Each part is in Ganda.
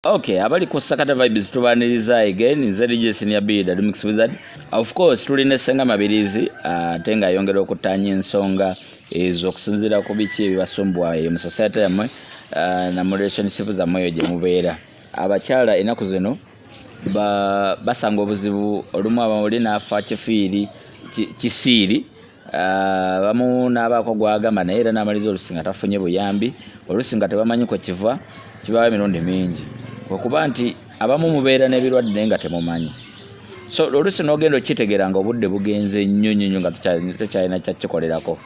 Okay, abali ku Sakata vibes tubaniriza again nze Dj.Senior'B the Remix Wizard. Of course tuline Senga Mabirizi tenga yongera okutanya ensonga ezo okusinzira ku biki ebibasumbwa mu society yamwe na mu relationship zamwe gye mubeera. Abakyala enaku zino basanga obuzibu olumu abawoli n'afa kifiiri kisiiri bamu n'abaako gwagamba naye era n'amaliza olusinga tafunye buyambi olusinga tebamanyi ko kiva kibawa emirundi mingi okuba nti abamu mubeera n'ebirwadde naye nga temumanyi. So olusi n'ogenda okitegeera nga obudde bugenze nnyo nga tukyalina kyakikolerako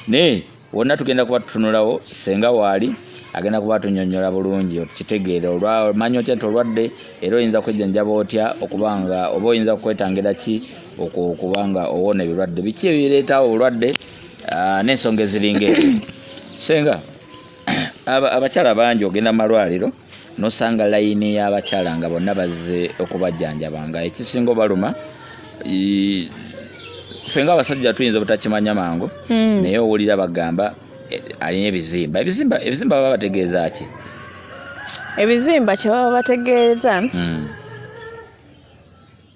naye wonna tugenda kuba tutunulawo senga waali agenda kuba tunyonnyola bulungi okitegeere olwamanyi otya nti olwadde era oyinza kwejjanjaba otya okubanga oba oyinza kukwetangira ki okubanga owona ebirwadde biki ebireetawo obulwadde n'ensonga eziringa ezo. Senga abakyala bangi ogenda mu malwaliro nosanga layini y'abakyala nga bonna bazze okubajjanjaba nga ekisinga obaluma fenga abasajja tuyinza obutakimanya mangu naye owulira bagamba alina ebizimba baba bategeeza ki? Ebizimba kye baba bategeeza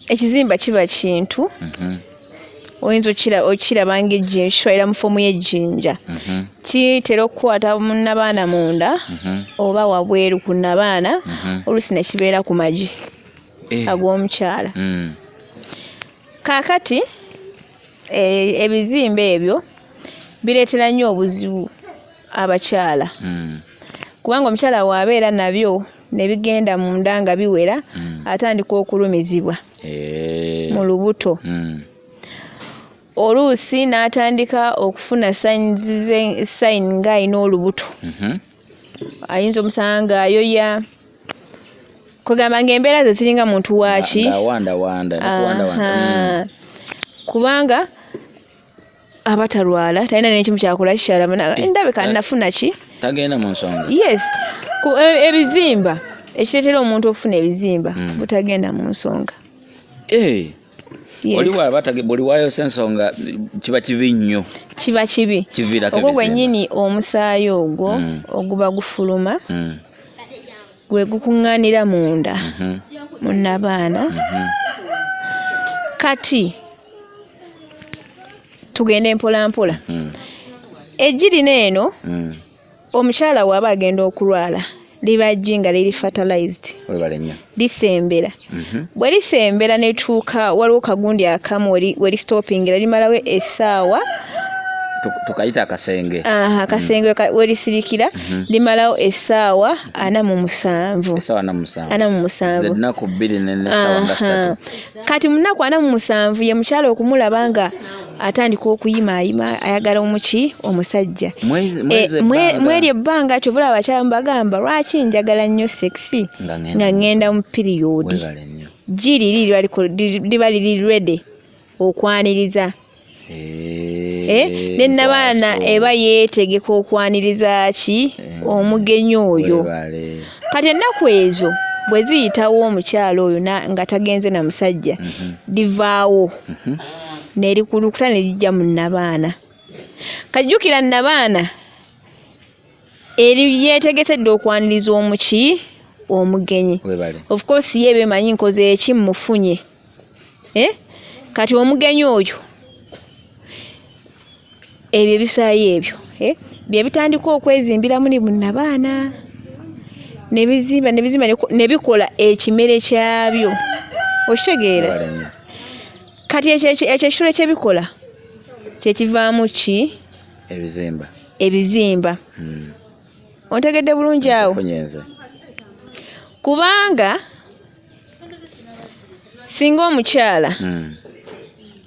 ekizimba kiba kintu oyinza okirabanga ejjinja kitwalira mu fomu y'ejjinja kitera okukwata mu Nabaana munda oba wabweru ku Nabaana oluusi ne kibeera ku magi ag'omukyala. Kaakati ebizimba ebyo bireetera nnyo obuzibu abakyala kubanga omukyala waabeera nabyo ne bigenda munda nga biwera atandika okulumizibwa mu lubuto. Oluusi n'atandika okufuna sayini ng'alina olubuto ayinza omusanga ayoya kugamba ng'embeera ze ziringa muntu waaki kubanga abatalwala talina n'ekimu kyakola kikyala ndabika nafuna ki tagenda mu nsonga. Yes ebizimba ekireetera omuntu okufuna ebizimba butagenda mu nsonga. Buli waayo ensonga kiba kibi nnyo. Kiba kibi. Ogwo gwennyini omusaayi ogwo oguba gufuluma gwe gukuŋŋaanira munda mu Nabaana. Kati tugende mpolampola. Eggi lino eno omukyala bw'aba agenda okulwala liba jji nga liri fertilized lisembera. Bwe lisembera netuuka waliwo kagundi akamu we listopingira limalawo essaawa tukayita akasenge we lisirikira limalawo essaawa 47 kati mu nnaku 47 ye mukyala okumulaba nga atandika okuyimaayima ayagala omuki omusajja mweri ebbanga kyovula abakyala mubagamba lwaki njagala nnyo sexy nga ngenda mu piriyodi giri liba liri ready okwaniriza. Ne Nabaana eba yeetegeka okwaniriza ki omugenyi oyo. Kati ennaku ezo bwe ziyitawo omukyala oyo nga tagenze na musajja livaawo nerikulukuta ne lijja mu Nabaana. Kajjukira Nabaana eri yeetegesedde okwaniriza omuki omugenyi. Of course ye bemanyi nkoze eki mufunye. Kati omugenyi oyo ebyo ebisaayi ebyo bye bitandika okwezimbira muli mu Nabaana ne bizimba ne bikola ekimere kyabyo okitegeera. Kati ekyo ekitole kyebikola kyekivaamu ki ebizimba. Ontegedde bulungi awo kubanga singa omukyala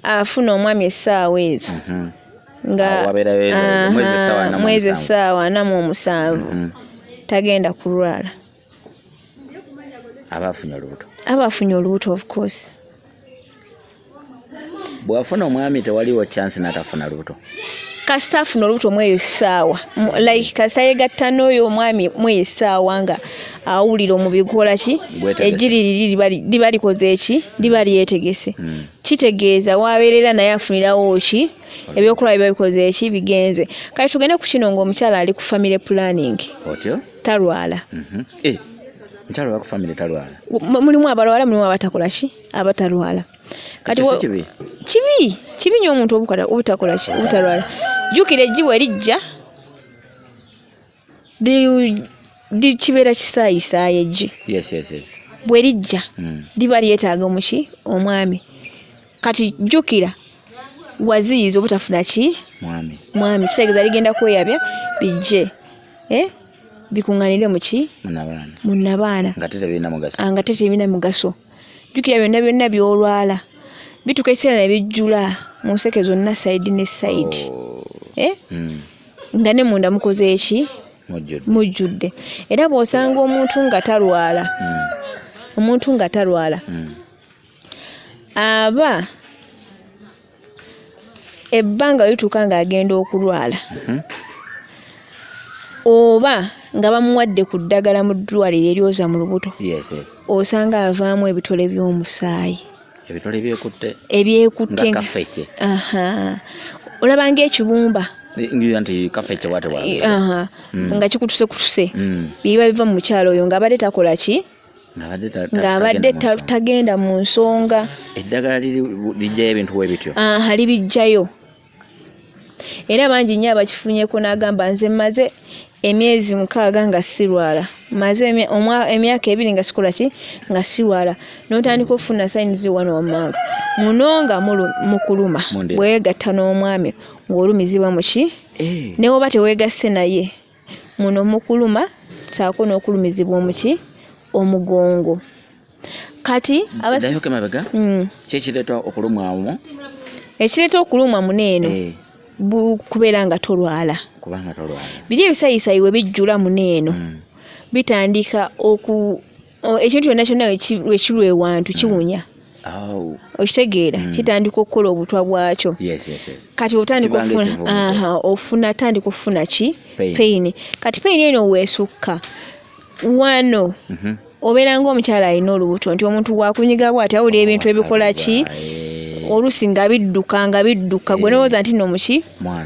afuna omwami essaawa ezo nga mwezi essaawa 47 tagenda kulwala. aba afunye olubuto of course. Bwafuna omwami tewaliwo chance natafuna lubuto. Kasita afuna olubuto mwesaawa like kasayegatta n'oyo omwami mwesaawa nga awulira omubiri gukola ki ejjiri liba likoze eki liba lyetegese. Kitegeeza wabeerera naye afunirawo ki ebyokulaba biba bikoze eki bigenze. Kati tugende ku kino ng'omukyala ali ku family planning. Otyo? Talwala. Mchalo wa family talwala. Mulimu abalwala mulimu abatakola ki abatalwala. Kati kibi nyo omuntu obutakola ki obutalwala. Jukira ejjiwe lijja di kibera kisaayi ejji. Yes. Bwe lijja liba lyetaaga muki omwami. Kati jukira waziyiza obutafuna ki mwami kitegeeza ligenda kweyabya bijje bikunganire muki Nabaana nga tebina mugaso. Jukira byonna byolwala bituka ekiseera ne bijjula mu Nseke zonna side ne side nga ne munda mukoze eki mujjudde. Era bw'osanga omuntu nga talwala aba ebbanga lituuka ng'agenda okulwala oba nga bamuwadde ku ddagala mu ddwaliro eryoza mu lubuto osanga avaamu ebitole by'omusaayi ebyekutte olaba ng'ekibumba nga kikutuse biba biva mu mukyalo oyo ng'abadde takola ki ng'abadde tagenda mu nsonga. Eddagala lijjayo ebintu bwebityo libijjayo. Era bangi nnyo abakifunyeko n'agamba nze maze emyezi 6 nga sirwala, maze emyaka 2 nga sikola ki nga sirwala. N'otandika okufuna sayinizi wano wammanga muno nga mukuluma bwegatta n'omwami ng'olumizibwa muki ne woba teweegasse naye muno mukuluma saako n'okulumizibwa omuki omugongo. Kati abasayoke mabega kikireeta okulumwamu ekireeta okulumwa muneeno kubeera nga tolwala biri ebisayisayi we bijjula muneeno bitandika ekintu kyonna wekirwa ewantu kiwunya okitegeera kitandika okukola obutwa bwakyo. Kati otandika okufuna ki pain. Kati pain eno weesukka wano obeera ng'omukyala alina olubuto nti omuntu wakunyiga bw'ati awulira ebintu ebikola ki olusi nga bidduka gwe nowooza nti nno muki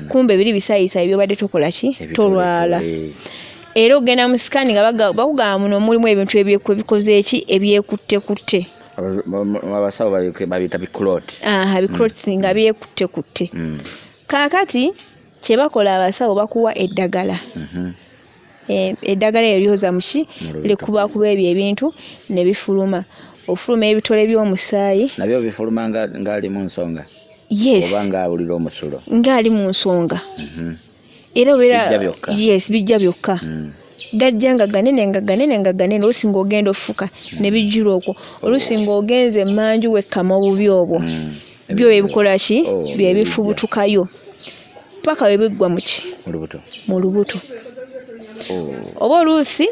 kumbe biri bisayisayi byobadde tokola ki tolwala. Era ogenda mu sikaani nga bakugamba muno mulimu ebintu ebikoze eki ebyekutte abasawo babiyita biclots nga byekutte. Kaakati kye bakola abasawo bakuwa eddagala eddagala eryoza muki likubakuba ebyo ebintu ne bifuluma ofuluma ebitole by'omusaayi nabyo bifuluma ngali mu nsonga oba ng'abulira omusulo ngali mu nsonga era bijja byokka gajja nga ganene olusi ng'ogenda ofuka ne bijjula okwo olusi ng'ogenze emmanju wekkama obubi obwo byo ebikola ki bye bifubutukayo paka we biggwa muki mu lubuto oba oluusi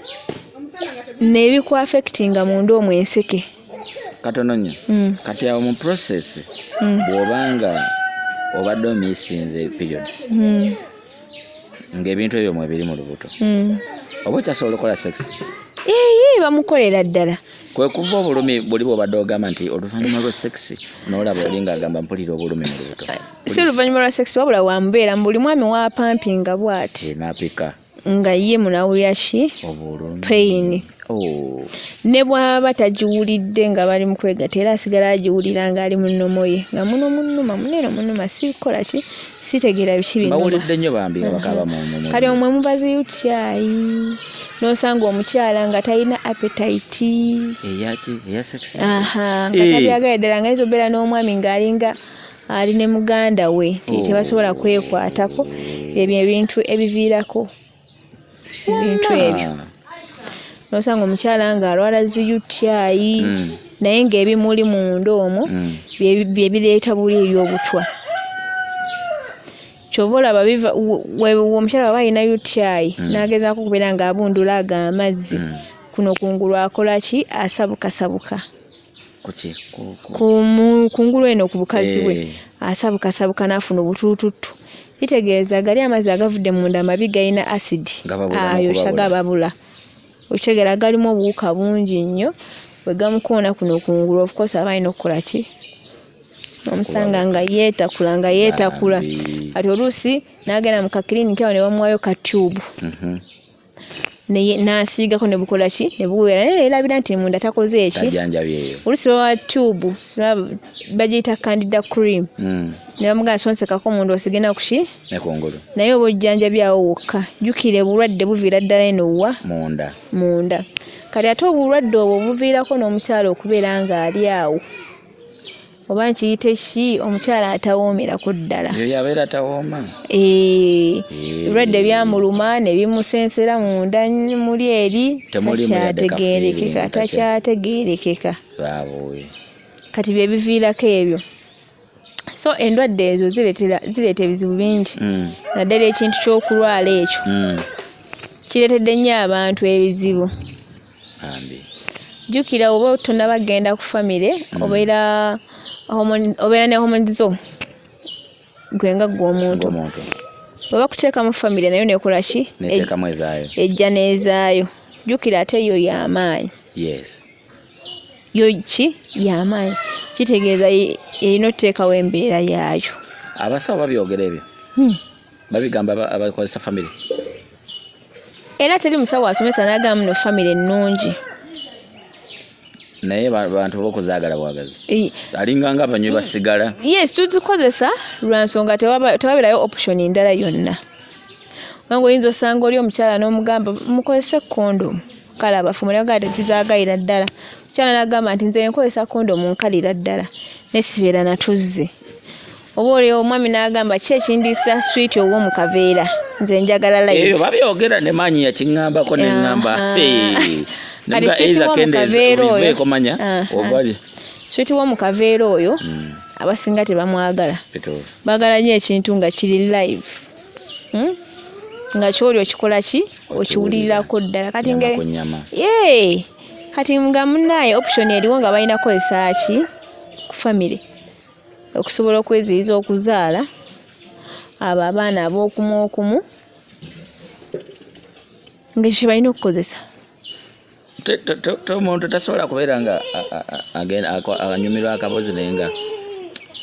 ne bikuafectinga munda omwo enseke katono nnyo. Kati awo mu process bw'obanga obadde omisinze periods ng'ebintu ebyo mwe biri mu lubuto oba okyasobola okukola sex bamukolera ddala kwe kuva obulumi buli bw'obadde ogamba nti oluvannyuma lwa sex n'olaba oli ng'agamba mpulira obulumi mu lubuto si oluvannyuma lwa sex wabula wamubeera mu buli mwami wapampinga bw'ati n'apika nga ye munawulira ki pain ne bw'aba tagiwulidde nga bali mu kwegatta era asigala agiwulira ng'ali mu nnomo ye nga munuma sikola ki sitegeera biki bawulidde nnyo bambi nga bakaba kati omwe mubazi yutyayi n'osanga omukyala nga talina appetite eya sex nga tabyagala ddala nga izobeera n'omwami ng'alinga ali ne muganda we tebasobola kwekwatako ebyo ebintu ebiviirako ebintu ebyo nosanga omukyala ng'alwala ziyutyayi naye ng'ebimuli munda omwo bye bireeta buli ebyobutwa. Kyova olaba omukyala aba alina yutyayi n'agezaako okubeera ng'abundula ago amazzi kuno kungulu akola ki asabukasabuka kungulu eno ku bukazi bwe asabukasabuka n'afuna obutulututtu kitegeeza gali amazzi agavudde munda mabi galina acidi ayo kyagababula okitegeera galimu obuwuka bungi nnyo bwe gamukoona kuno kungulu of course aba alina okukola ki omusanga nga yeetakula kati oluusi n'agenda mu kakilinika awo ne bamuwayo ka tube n'asiigako ne bukola ki ne buwera naye erabira nti munda takoze eki olusi wa tube bagiyita candida cream ne bamugamba sonsekako munda osigena kuki naye obujjanjabi awo wokka jjukira obulwadde buviira ddala eno wa munda kati ate obulwadde obwo buviirako n'omukyala okubeera ng'ali awo oba nkiyite ki omukyala atawoomerako ddala yabeera tawooma ebirwadde byamuluma ne bimusensera munda muli eri takyategeerekeka kati bye biviirako ebyo so endwadde ezo zireeta ebizibu bingi naddala ekintu ky'okulwala ekyo kireetedde nnyo abantu ebizibu jjukira oba tonabagenda ku famire obeera ne homonizo gwenga gw'omuntu bwe bakuteeka mu famire nayo nekola ki ejja n'ezaayo jjukira ate yo y'amaanyi yo ki y'amaanyi kitegeeza erina otuteekawo embeera yaayo abasawo babyogera ebyo babigamba abakozesa famire era teri musawo asomesa n'agamba no famire ennungi naye bantu bokuzaagala bwagazi alinga nga abanywi basigala yes tuzikozesa lwa nsonga tewabirayo option endala yonna wange oyinza osanga oli omukyala n'omugamba mukozese kondomu kale abafumula nga tetuzaagalira ddala omukyala n'agamba nti nze nkozesa kondomu nkalira ddala nesibeera natuzze oba oli omwami n'agamba ki ekindiisa swit ow'omukaveera nze njagala live eyo babyogera ne maanyi yakiŋŋambako ne ŋŋamba switi w'omukaveera oyo abasinga tebamwagala baagala nnyo ekintu nga kiri live nga kyoli okikola ki okiwulirirako ddala kati nga munaaye option eriwo nga balina kukozesa ki ku famire okusobola okweziyiza okuzaala abo abaana ab'okumu ngekyo kye balina okukozesa omuntu tasobola kubeera nga anyumirwa akabozi naye nga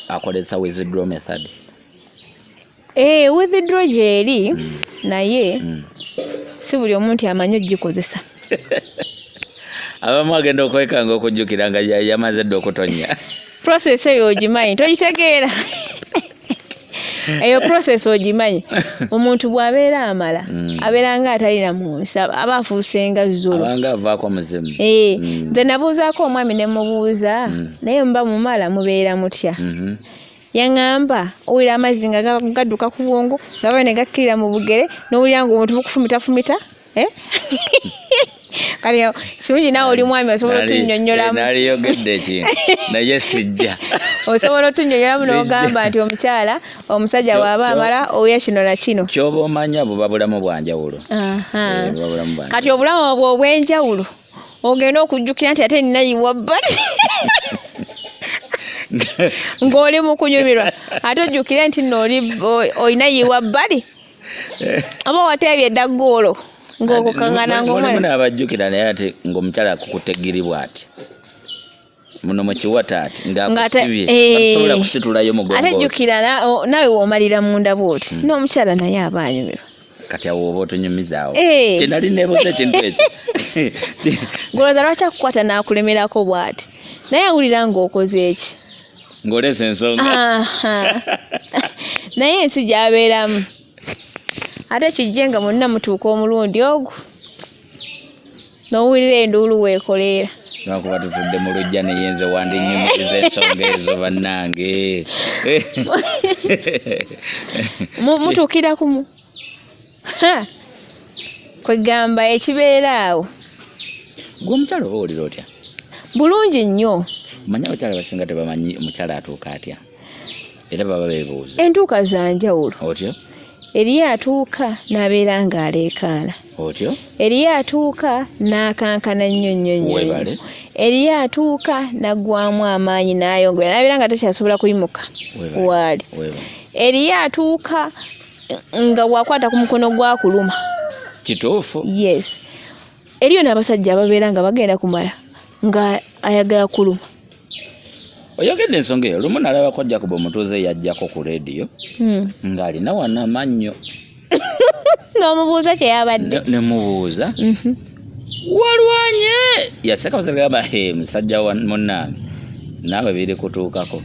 akozesa withdraw method withdraw gyeri naye si buli omuntu amanyi ogikozesa abamu agenda okwekanga okujjukira nga yamaze dde okutonya process eyo ogimanyi togitegeera eyo process ogimanyi omuntu bw'abeera amala abeera nga atalina munsi aba afuuse nga zolo abanga avaako muzimu nze nabuuzaako omwami ne mubuuza naye muba mumala mubeera mutya yaŋŋamba owulira amazzi nga gadduka ku bwongo nga baba ne gakkirira mu bugere n'owulira nga omuntu bukufumitafumita kali kirungi naawe oli mwami osobola otunnyonnyolamu naliyogedde ekintu naye sijja osobola otunnyonnyolamu n'ogamba nti omukyala omusajja bw'aba amala owuya kino na kino kyoba omanya buba bulamu bwanjawulo kati obulamu obwo obw'enjawulo ogenda okujjukira nti ate ninayiwa bbali ng'oli mu kunyumirwa ate ojjukire nti nno olina yiwa bbali oba wateebye eddaggoolo ng'okukaŋŋana ng'omwana n'abajjukira naye ate ng'omukyala akukutegiribwa ati muno mu kiwata ati ng'akusibye tasobola kusitulayo mugongo ate jjukira naawe w'omalira munda bw'oti n'omukyala naye aba anyumirwa kati awo oba otunyumizaawo kye nali neebuuza ekintu ekyo ng'olowooza lwaki akukwata n'akulemerako bw'ati naye awulira ng'okoze eki ng'oleesa ensonga naye ensi gy'abeeramu ate kijje nga monna mutuuka omulundi ogwo n'owulira enduulu weekoleera lwakuba tutudde mu lujja neyenze wandinyumiriza ensonga ezo bannange mutuukira kumu kwegamba ekibeera awo gwe omukyala oba owulira otya bulungi nnyo manya abakyala basinga tebamanyi omukyala atuuka atya era baba beebuuza entuuka za njawulo otyo eriyo atuuka n'abeera ng'aleekaana otyo eriyo atuuka n'akankana nnyo eriyo atuuka n'aggwamu amaanyi n'ayongera n'abeera nga takyasobola kuyimuka waali eriyo atuuka nga wakwata ku mukono gwakuluma kituufu yes eriyo n'abasajja ababeera nga bagenda kumala nga ayagala kuluma oyogedde ensonga eyo lumu nalaba kojja kuba omutuuze yajjako ku leediyo ng'alina wana amannyo N'omubuuza kye yabadde. Ne mubuuza. Walwanye yaseka basagamba musajja wa munnange naawe biri kutuukako.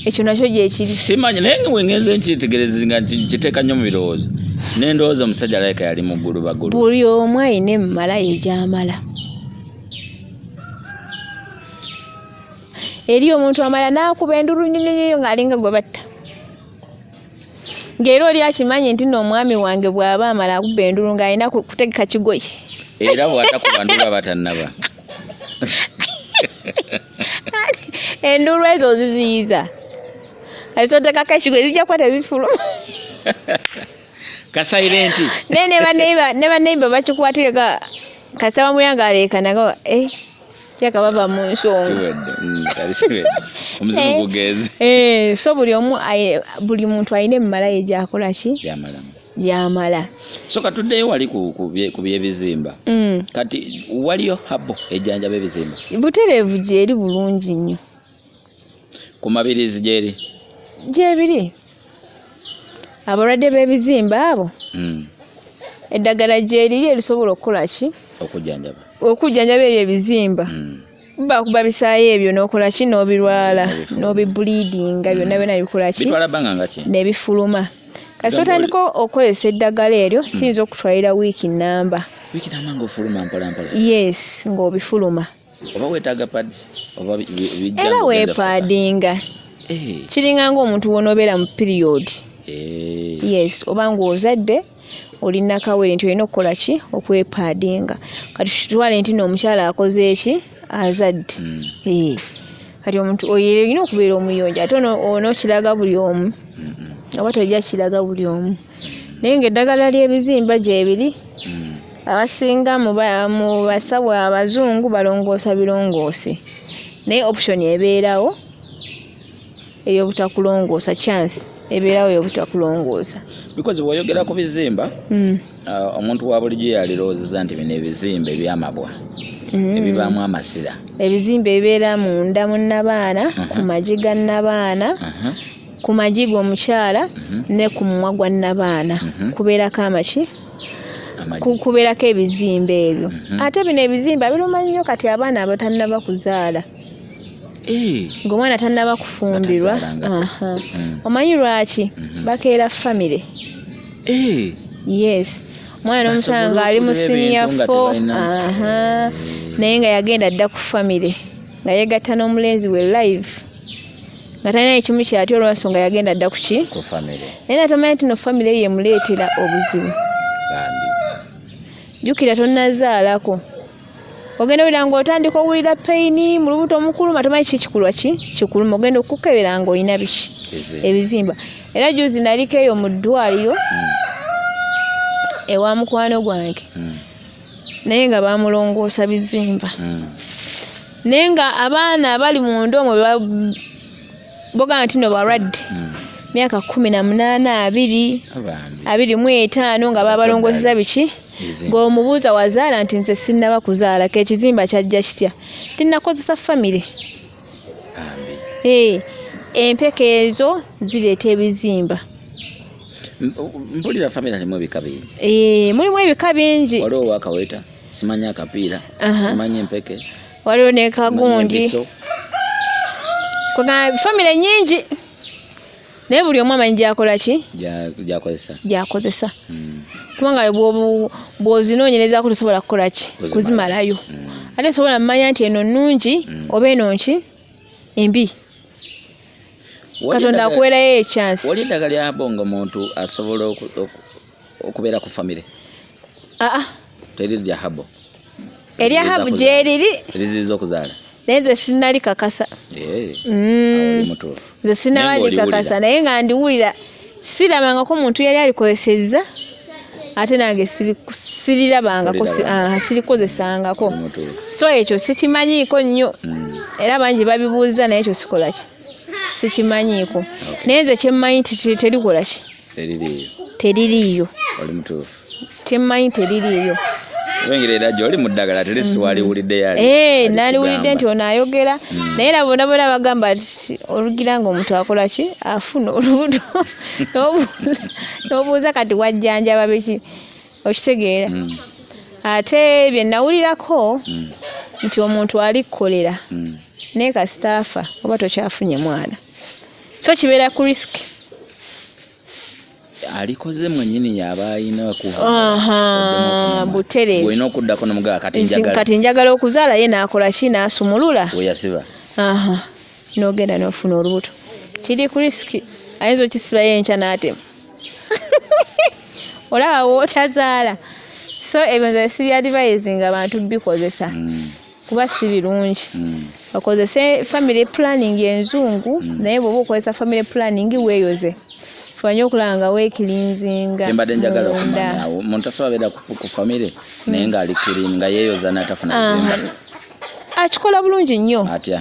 Ekyo nakyo gyekiri. Simanyi naye wengenze nkitegereza nga kiteeka nnyo mu birowoozo. N'endowooza omusajja alayika yali mu ggulu bagulu. Buli omu ayina emmala ye gy'amala. Eri omuntu amala n'akuba endulu nnyo ng'alinga gwe batta. Ng'era oli akimanyi nti n'omwami wange bw'aba amala akuba endulu ng'alina kutegeka kigoye. Era bw'atakuba ndulu abatannaba. Endulu ezo ziziyiza. Azitotekako ekigoye zijja kuba tezifuluma. Kasayirenti. Ne baneiba bakikwatire kasita bamuyanga aleekanaga kyaka bava mu nsonga. Omuzimu gugenze. So buli muntu alina emmala ye gy'akola ki? Gy'amala. So katuddeyo wali ku by'ebizimba. Kati waliyo habo ejjanjaba ebizimba. Butereevu gyeri bulungi nnyo. Ku Mabirizi gyeri? Gyebiri. Abalwadde b'ebizimba abo. Eddagala gyeriri erisobola okukola ki? Okujjanjaba ebyo ebizimba. Bakuba bisaayo ebyo n'okola ki n'obirwala n'obibuliidinga byonna bikola ki? Bitwala bbanga nga ki? N'ebifuluma. Kasita otandika okukozesa eddagala eryo kiyinza okutwalira wiiki nnamba. Wiiki nnamba ng'ofuluma mpolampola? Yes, ng'obifuluma. Oba weetaaga pads? Era weepaadinga. Kiringa ng'omuntu w'onoobeera mu period. Yes, oba ng'ozadde olina kawere nti olina okukola ki? Okwepaadinga. Kati tutwale nti n'omukyala akoze eki? Azadde. Kati omuntu oyo olina okubeera omuyonjo ate onookiraga buli omu. Oba tojja kiraga buli omu. Naye ng'eddagala ly'ebizimba gyebiri abasinga mu basawo abazungu balongoosa birongoose. Naye option ebeerawo ey'obutakulongoosa, chance ebeerawo ey'obutakulongoosa. Because bw'oyogera ku bizimba omuntu wa bulijjo yalirowoozeza nti bino ebizimba ebyamabwa ebibaamu amasira. Ebizimba ebibeera munda mu Nabaana, ku magi ga Nabaana, ku magi g'omukyala ne ku mumwa gwa Nabaana kubeerako amaki? Kubeerako ebizimba ebyo. Ate bino ebizimba biruma nnyo kati abaana abatannaba kuzaala. Ng'omwana tannaba kufumbirwa. Omanyi lwaki? Bakeera family. Yes. Omwana n'omusanga ali mu senior 4. Naye nga yagenda dda ku family. Nga yegatta n'omulenzi we live. Nga talina ekimu kyatya olw'ensonga yagenda dda ku ki? Ku family. Naye natamanyi nti no family ye emuleetera obuzibu. Jjukira tonnazaalako. Ogenda wira ng'otandika owulira pain mu lubuto omukuluma tomanyi kikulwa ki? Kikuluma ogenda okukebera ng'olina biki? Ebizimba. Era juzi naliko eyo mu ddwaliro ewa mukwano gwange. Naye nga bamulongoosa bizimba. Naye nga abaana abali mu ndoomo boga nti no balwadde. Myaka 18, 25 nga babalongooseza biki? Ng'omubuuza wazaala nti nze sinnaba kuzaala ekizimba kyajja kitya? Tinnakozesa family. Empeke ezo zireeta ebizimba. Mpulira family alimu ebika bingi. Mulimu ebika bingi. Waliwo wakaweta, simanyi akapiira, simanyi empeke. Waliwo ne kagundi. Kwa family nyingi. Naye buli omu amanyi gy'akola ki? Gy'akozesa. Kubanga bw'ozinoonyerezako tosobola kukola ki? Kuzimalayo. Ate osobola mmanya nti eno nnungi oba eno nki? Embi. Katonda akuweerayo echance. Wali eddagala lya bongo omuntu asobola okubeera ku family? Teriri lya habo. Erya habo gyeriri. Eriziza okuzaala. Naye nze sinnali kakasa. Nze sinnali kakasa naye nga ndiwulira siramangako omuntu yali alikozesezza ate nange sirirabangako sirikozesangako. So ekyo sikimanyiiko nnyo era bangi babibuuza naye ekyo sikola ki? Sikimanyiiko. Naye nze kyemmanyi nti terikola ki? Teririiyo. Oli mutuufu. Kyemmanyi teririiyo. Wengerera gy'oli mu ddagala teresi waliwulidde yali. Naliwulidde nti ono ayogera naye era bona bagamba nti olugira ng'omuntu akola ki? Afuna olubuto n'obuuza kati wajjanjaba biki okitegeera ate bye nawulirako nti omuntu alikolera naye kasitaafa oba tokyafunye mwana so kibeera ku risk alikoze mwennyini yaba ayina butere bw'olina okuddako n'omugala kati njagala okuzaala ye n'akola ki n'asumulula weyasiba n'ogenda n'ofuna olubuto kiri ku risiki ayinza okisibayo enkya n'atema olaba wootazaala so ebyo nze sibyadvisinga abantu bikozesa kuba si birungi bakozese family planning enzungu naye bw'oba okozesa family planning weeyoze fanya okulanga weekirinzinga kyembadde njagala okumanya omuntu asobola beera ku family naye ng'ali clean nga yeeyoza n'atafuna bizimba akikola bulungi nnyo atya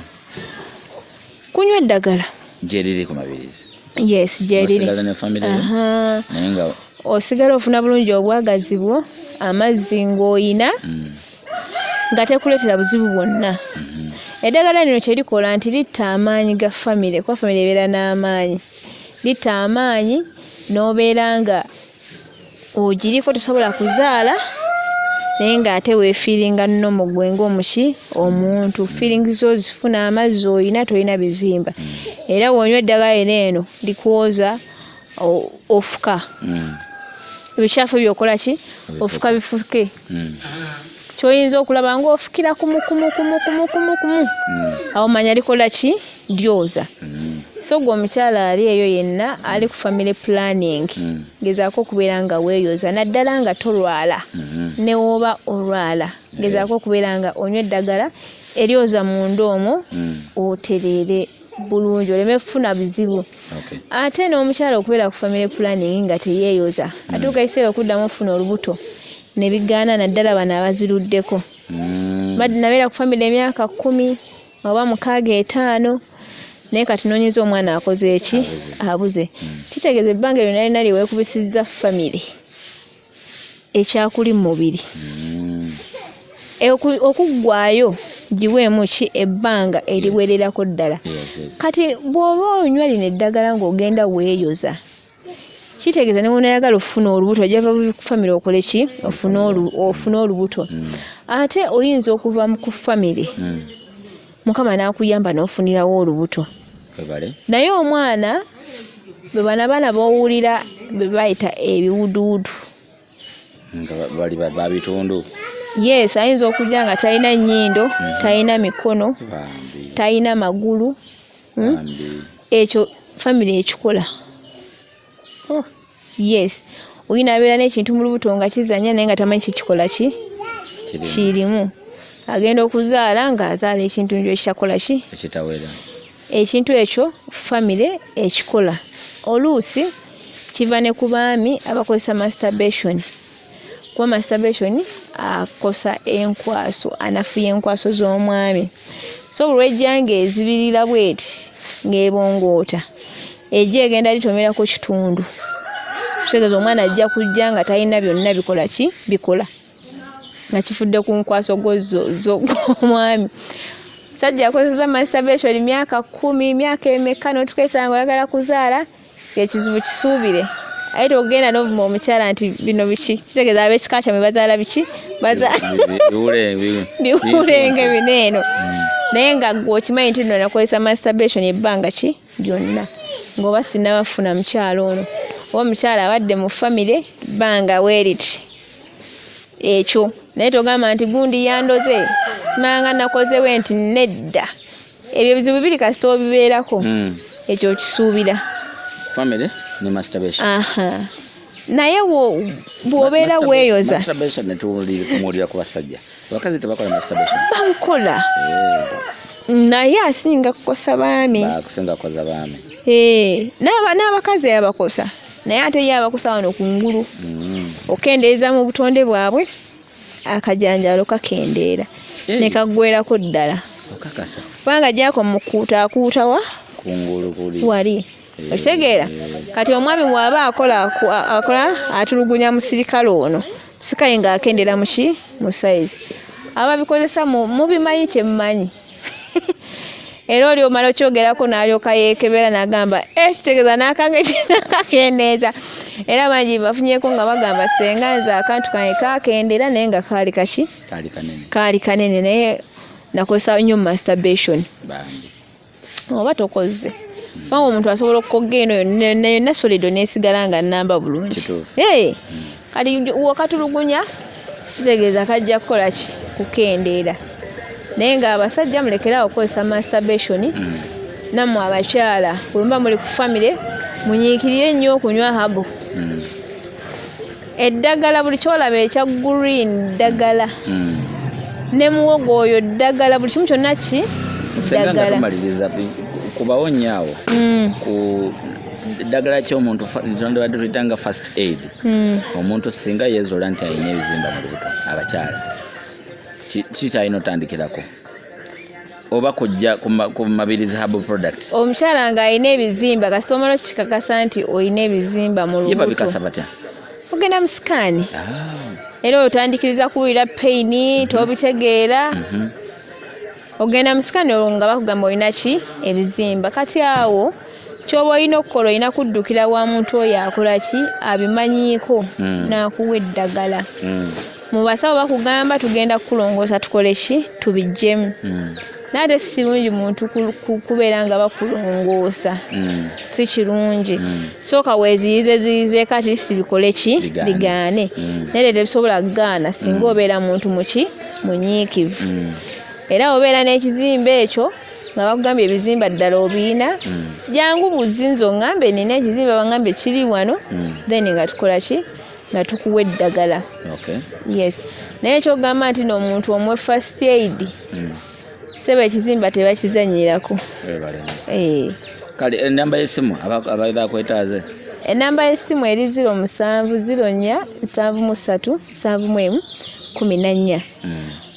kunywa eddagala gyeriri ku Mabirizi yes gyeriri naye nga osigala ofuna bulungi obwagazi bwo amazzi ng'oyina nga tekuleetera buzibu bwonna eddagala lino kye likola nti litta amaanyi ga famire kuba famire ebeera n'amaanyi litta amaanyi n'obeera nga ogiriko tosobola kuzaala naye ng'ate weefiiringa nnomo gwe ng'omuki omuntu feelings zo zifuna amazzi oyina tolina bizimba era wonywa eddagala eno likwoza ofuka ebikyafu byokola ki ofuka bifuke kyoyinza okulaba ng'ofukira kumu awo manya likola ki lyoza so gwe omukyala ali eyo yenna ali ku family planning gezaako okubeera nga weeyoza naddala nga tolwala ne woba olwala gezaako okubeera nga onywa eddagala eryoza munda omwo otereere bulungi oleme kufuna bizibu ate n'omukyala okubeera ku family planning nga teyeeyoza atuuka ekiseera okuddamu okufuna olubuto ne bigaana naddala bano abaziruddeko badde nabeera ku family emyaka 10 oba 65 naye kati noonyiza omwana akoze eki abuze kitegeeza ebbanga eryo nalina liweekubisizza family ekyakuli mu mubiri okuggwayo giweemu ki ebbanga eriwererako ddala kati bw'oba onywa lino eddagala ng'ogenda weeyoza kitegeeza ne wonayagala ofuna olubuto ojava ku famire okole ki ofune olubuto ate oyinza okuva ku famire mukama n'akuyamba n'ofunirawo olubuto naye omwana bwe banabaana b'owulira bwe bayita ebiwuduwudu babitundu yes ayinza okujja nga talina nnyindo talina mikono talina magulu ekyo famire ekikola yes oyina abeera n'ekintu mu lubuto nga kizanya naye nga tamanyi kikikola ki kirimu agenda okuzaala ng'azaala ekintu njo ekitakola ki ekitawera ekintu ekyo famire ekikola oluusi kiva ne ku baami abakozesa masturbation kuba masturbation akosa enkwaso anafuya enkwaso z'omwami so bulwejja ng'ezibirira bweti ng'ebongoota ejja egenda litomerako kitundu kutegeeza omwana ajja kujja nga talina byonna bikola ki bikola nga kifudde ku nkwaso z'omwami sajja akozesa masturbation myaka 10 myaka emeka n'otukeesa nga oyagala kuzaala ekizibu kisuubire aye togenda n'ovuma omukyala nti bino biki kitegeeza ab'ekika kyammwe bazaala biki biwulenge bineeno naye nga gwe okimanyi nti nno nakozesa masturbation ebbanga ki lyonna ng'oba sinnabafuna mukyala ono oba omukyala abadde mu famire bbanga weeriti ekyo naye togamba nti gundi yandoze nanga nakozewe nti nedda ebyo bizibu biri kasita obibeerako ekyo kisuubira family ne masturbation naye bw'obeera weeyoza masturbation netumuulira ku basajja abakazi tebakola masturbation babukola naye asinga kukosa baami n'abakazi abakosa naye ate ye abakosa wano ku ngulu okendeeza mu butonde bwabwe akajanjalo kakendeera ne kaggwerako ddala kubanga gyako mukuutakuutawa wali okitegeera kati omwami bw'aba akola atulugunya musirikale ono musikaye ng'akendeera mu saizi ababikozesa mubimanyi kye mumanyi era oli omala okyogerako n'alyoka yeekebera n'agamba kitegeeza n'akange kakendeeza era bangi bafunyeeko nga bagamba senga nze akantu kange kakendera naye nga kaali kaki kaali kanene naye nakozesa nnyo masturbation oba tokoze kubanga omuntu asobola okukoga eno yonna solido neesigala nga nnamba bulungi kati wakatulugunya kitegeeza kajja kukola ki kukendeera naye ng'abasajja mulekerawo okukozesa masturbation nammwe abakyala kulumba muli ku famire munyiikirire nnyo okunywa habu eddagala buli kyolaba ekya green ddagala ne muwogo oyo ddagala buli kimu kyonna ki ddagala tumaliriza kubawo nnyawo ku ddagala ky'omuntu tondebadde tuyitanga first aid omuntu singa yeezola nti alina ebizimba mu lubuto abakyala kikyalina otandikirako oba kujja ku Mabirizi herbal products omukyala ng'alina ebizimba kasita omala okikakasa nti olina ebizimba mu lubuto ye babikasa batya ogenda mu sikaani era otandikiriza kuwulira pain tobitegeera ogenda mu sikaani olwo nga bakugamba olina ki ebizimba kati awo kyoba olina okukola olina kuddukira wa muntu oyo akola ki abimanyiiko n'akuwa eddagala mu basawo bakugamba tugenda kukulongoosa tukole ki tubijjemu naate si kirungi muntu kubeera nga bakulongoosa si kirungi sooka weeziyize kati sibikole ki bigaane naye tebisobola kugaana singa obeera muntu muki munyiikivu era obeera n'ekizimba ekyo nga bakugambye ebizimba ddala obiina jangu buzinzi oŋŋambe nina ekizimba baŋŋambye kiri wano then nga tukola ki nga tukuwa eddagala yes naye ekyogamba nti n'omuntu omwe first aid seba ekizimba tebakizanyirako kale enamba y'essimu abaira kwetaaze enamba y'essimu eri 0704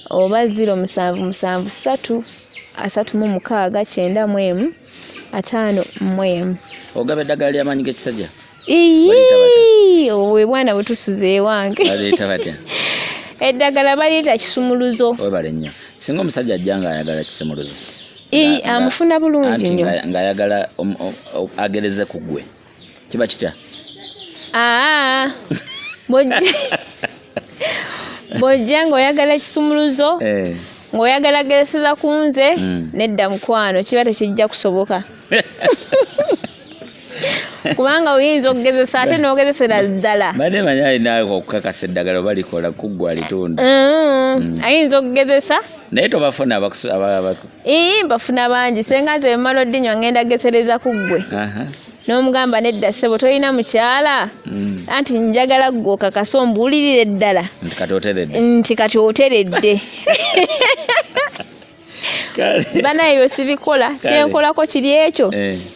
oba 07733691 ogaba eddagala ly'amaanyi g'ekisajja we bwana bwe tusuze ewange baleeta batya eddagala baleeta kisumuluzo webale nnyo singa omusajja ajja ng'ayagala kisumuluzo amufuna bulungi nnyo ng'ayagala agereze ku ggwe kiba kitya bw'ojja ng'oyagala kisumuluzo ng'oyagala gereseza ku nze nedda mukwano kiba tekijja kusoboka kubanga oyinza okugezesa ate n'ogezesera ddala badde manya alinaako okukakasa eddagala oba likola kuggwa alitunda ayinza okugezesa naye tobafuna mbafuna bangi senga nze bemala oddinywa ngenda gesereza ku ggwe n'omugamba nedda ssebo tolina mukyala anti njagala ggwe okakasa ombuulirire ddala nti kati oteredde banaye byo sibikola kyenkolako kiri ekyo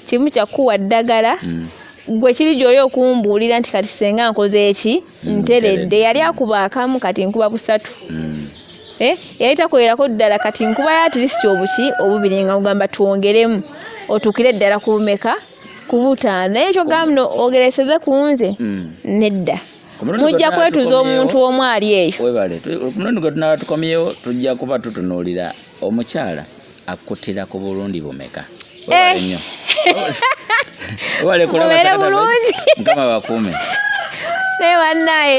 kimu kyakuwa ddagala gwe kiri gy'oli okumbuulira nti kati senga nkoze eki nteredde yali akuba akamu kati nkuba busatu yali takolerako ddala kati nkuba ya atirisiti obubiri nga kugamba twongeremu otuukire ddala ku bumeka ku butaano naye kyogamba no ogereseze ku nze nedda mujja kwetuza omuntu omu ali eyo omulundi gwe tunaba tukomyewo tujja kuba tutunuulira omukyala akkutira ku bulundi bumeka nnyo mubere bulungi mukama bakuume naye bannaye